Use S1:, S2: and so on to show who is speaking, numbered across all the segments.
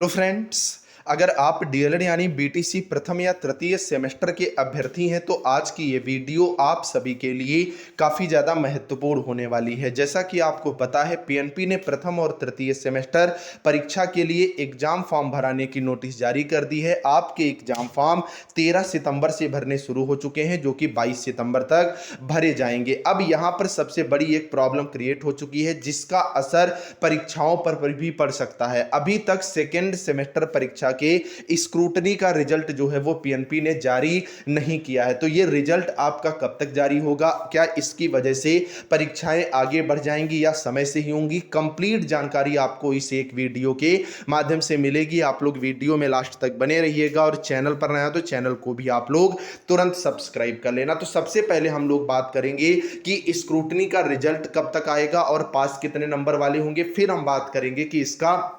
S1: तो फ्रेंड्स, अगर आप डीएलएड यानी बीटीसी प्रथम या तृतीय सेमेस्टर के अभ्यर्थी हैं तो आज की ये वीडियो आप सभी के लिए काफ़ी ज़्यादा महत्वपूर्ण होने वाली है। जैसा कि आपको पता है, पीएनपी ने प्रथम और तृतीय सेमेस्टर परीक्षा के लिए एग्जाम फॉर्म भराने की नोटिस जारी कर दी है। आपके एग्जाम फॉर्म 13 सितंबर से भरने शुरू हो चुके हैं, जो कि 22 सितंबर तक भरे जाएंगे। अब यहाँ पर सबसे बड़ी एक प्रॉब्लम क्रिएट हो चुकी है, जिसका असर परीक्षाओं पर भी पड़ सकता है। अभी तक सेकेंड सेमेस्टर परीक्षा के स्क्रूटनी का रिजल्ट जो है वो पीएनपी ने जारी नहीं किया है। तो ये रिजल्ट आपका कब तक जारी होगा, क्या इसकी वजह से परीक्षाएं आगे बढ़ जाएंगी या समय से ही होंगी, कंप्लीट जानकारी आपको इस एक वीडियो के माध्यम से मिलेगी। आप लोग वीडियो में लास्ट तक बने रहिएगा और चैनल पर नया तो चैनल को भी आप लोग तुरंत सब्सक्राइब कर लेना। तो सबसे पहले हम लोग बात करेंगे कि स्क्रूटनी का रिजल्ट कब तक आएगा और पास कितने नंबर वाले होंगे। फिर हम बात करेंगे कि इसका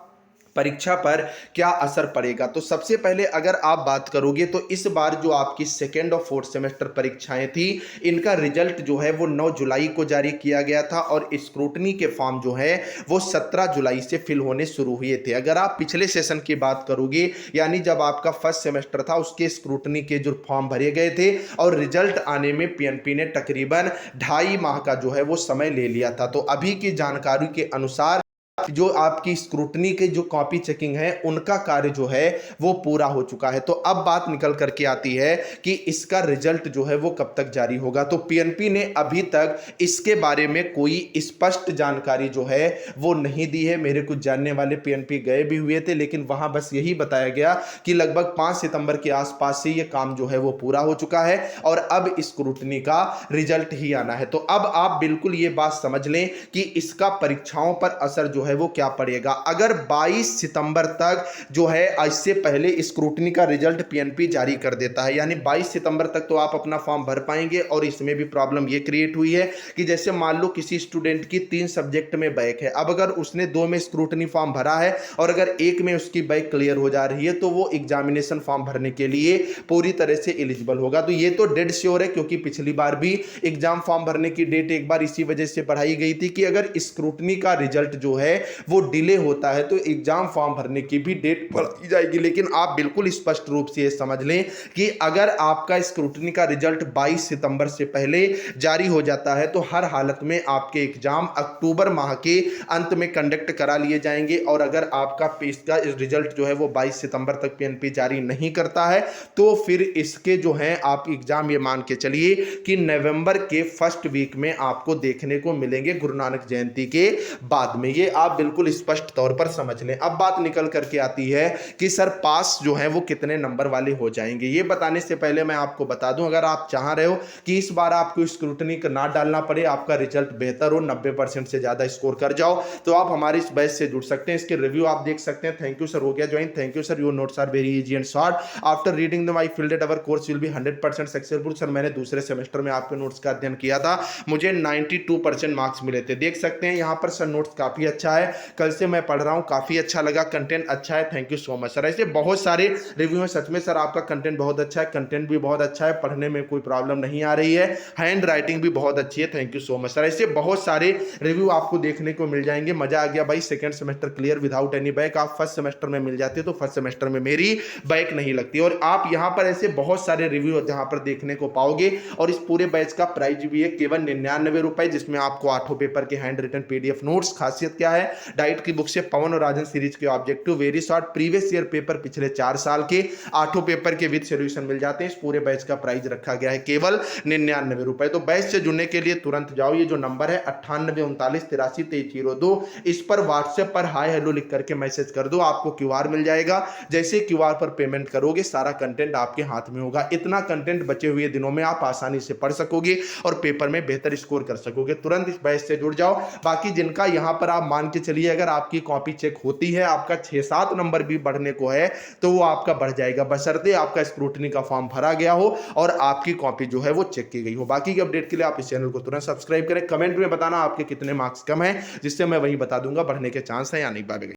S1: परीक्षा पर क्या असर पड़ेगा। तो सबसे पहले अगर आप बात करोगे तो इस बार जो आपकी सेकेंड और फोर्थ सेमेस्टर परीक्षाएं थी, इनका रिजल्ट जो है वो 9 जुलाई को जारी किया गया था और स्क्रूटनी के फॉर्म जो है वो 17 जुलाई से फिल होने शुरू हुए थे। अगर आप पिछले सेशन की बात करोगे, यानी जब आपका फर्स्ट सेमेस्टर था, उसके स्क्रूटनी के जो फॉर्म भरे गए थे और रिजल्ट आने में पीएनपी ने तकरीबन 2.5 माह का जो है वो समय ले लिया था। तो अभी की जानकारी के अनुसार जो आपकी स्क्रूटनी के जो कॉपी चेकिंग है, उनका कार्य जो है वो पूरा हो चुका है। तो अब बात निकल करके आती है कि इसका रिजल्ट जो है वो कब तक जारी होगा। तो पीएनपी ने अभी तक इसके बारे में कोई स्पष्ट जानकारी जो है वो नहीं दी है। मेरे कुछ जानने वाले पीएनपी गए भी हुए थे, लेकिन वहां बस यही बताया गया कि लगभग 5 सितंबर के आसपास से ये काम जो है वो पूरा हो चुका है और अब स्क्रूटनी का रिजल्ट ही आना है। तो अब आप बिल्कुल ये बात समझ लें कि इसका परीक्षाओं पर असर जो है वो क्या पड़ेगा। अगर 22 सितंबर तक जो है, इससे पहले स्क्रूटनी का रिजल्ट पीएनपी जारी कर देता है, यानी 22 सितंबर तक तो आप अपना फॉर्म भर पाएंगे। और इसमें भी प्रॉब्लम ये क्रिएट हुई है कि जैसे मान लो किसी स्टूडेंट की 3 सब्जेक्ट में बैक है, अब अगर उसने 2 में स्क्रूटनी फॉर्म भरा है और अगर एक में उसकी बैक क्लियर हो जा रही है, तो वो एग्जामिनेशन फॉर्म भरने के लिए पूरी तरह से एलिजिबल होगा। तो ये तो डेड श्योर है, क्योंकि पिछली बार भी एग्जाम फॉर्म भरने की डेट एक बार इसी वजह से बढ़ाई गई थी कि अगर स्क्रूटनी का रिजल्ट जो है वो डिले होता है तो एग्जाम फॉर्म भरने की भी डेट बढ़ती जाएगी। लेकिन आप बिल्कुल स्पष्ट रूप से ये समझ लें कि अगर आपका स्क्रूटनी का रिजल्ट 22 सितंबर से पहले जारी हो जाता है तो हर हालत में आपके एग्जाम अक्टूबर माह के अंत में कंडक्ट करा लिए जाएंगे। और अगर आपका इसका रिजल्ट जो है वो 22 सितंबर तक पीएनपी जारी नहीं करता है तो फिर इसके जो है आप एग्जाम ये मान के चलिए कि नवंबर के फर्स्ट वीक में आपको देखने को मिलेंगे, गुरु नानक जयंती के बाद में। ये आप बिल्कुल स्पष्ट तौर पर समझ लें। अब बात निकल करके आती है कि सर पास जो है वो कितने नंबर वाले हो जाएंगे। ये बताने से पहले मैं आपको बता दूं, अगर आप चाह रहे हो कि इस बार आपको स्क्रूटनी का ना डालना पड़े, आपका रिजल्ट बेहतर हो, 90% से ज्यादा स्कोर कर जाओ, तो आप हमारे इस बैच से जुड़ सकते हैं। इसके रिव्यू आप देख सकते हैं। थैंक यू सर, हो गया join, thank you sir, your notes are very easy and short, after reading them I feel that our course will be 100% successful. Sir मैंने दूसरे सेमेस्टर में आपके नोट्स का अध्ययन किया था, मुझे 92% मार्क्स मिले थे। देख सकते हैं यहाँ पर सर नोट्स काफी अच्छा है, कल से मैं पढ़ रहा हूँ, काफी अच्छा लगा, कंटेंट अच्छा है, thank you so much sir. ऐसे बहुत सारे रिव्यू हैं, सच में सर आपका कंटेंट बहुत अच्छा है, कंटेंट भी बहुत अच्छा है, पढ़ने में कोई प्रॉब्लम नहीं आ रही है, हैंड राइटिंग भी बहुत अच्छी है, thank you so much sir. ऐसे बहुत सारे रिव्यू आपको देखने को मिल जाएंगे। मजा आ गया भाई, second semester clear without any back. आप फर्स्ट सेमेस्टर में मिल जाते तो फर्स्ट सेमेस्टर में मेरी बैक नहीं लगती। और आप यहाँ पर ऐसे बहुत सारे रिव्यू जहाँ पर देखने को पाओगे। और इस पूरे बैच का प्राइस भी है केवल 99 रुपए, जिसमें आपको 8 पेपर के हैंड रिटन पीडीएफ नोट्स। खासियत क्या है, डाइट की बुक से पवन और राजन सीरीज के objective very short previous year paper पिछले 4 साल के 8 पेपर के विद सॉल्यूशन मिल जाते हैं। इस पूरे बैच का प्राइस रखा गया है केवल 99 रुपए। तो बैच से जुड़ने के लिए तुरंत जाओ, ये जो नंबर है 9839832302, इस पर व्हाट्सएप पर हाय हेलो लिख करके मैसेज कर दो, आपको क्यूआर मिल जाएगा। जैसे क्यूआर पर पेमेंट करोगे सारा कंटेंट आपके हाथ में होगा। इतना कंटेंट बचे हुए दिनों में आप आसानी से पढ़ सकोगे और पेपर में बेहतर स्कोर कर सकोगे। तुरंत इस बैच से जुड़ जाओ। बाकी जिनका यहां पर आप मान के चलिए अगर आपकी कॉपी चेक होती है, आपका 6-7 नंबर भी बढ़ने को है तो वो आपका बढ़ जाएगा, बशर्ते आपका स्क्रूटनी का फॉर्म भरा गया हो और आपकी कॉपी जो है वो चेक की गई हो। बाकी की अपडेट के लिए आप इस चैनल को तुरंत सब्सक्राइब करें। कमेंट में बताना आपके कितने मार्क्स कम है, जिससे मैं वही बता दूंगा बढ़ने के चांस है या नहीं। Bye bye.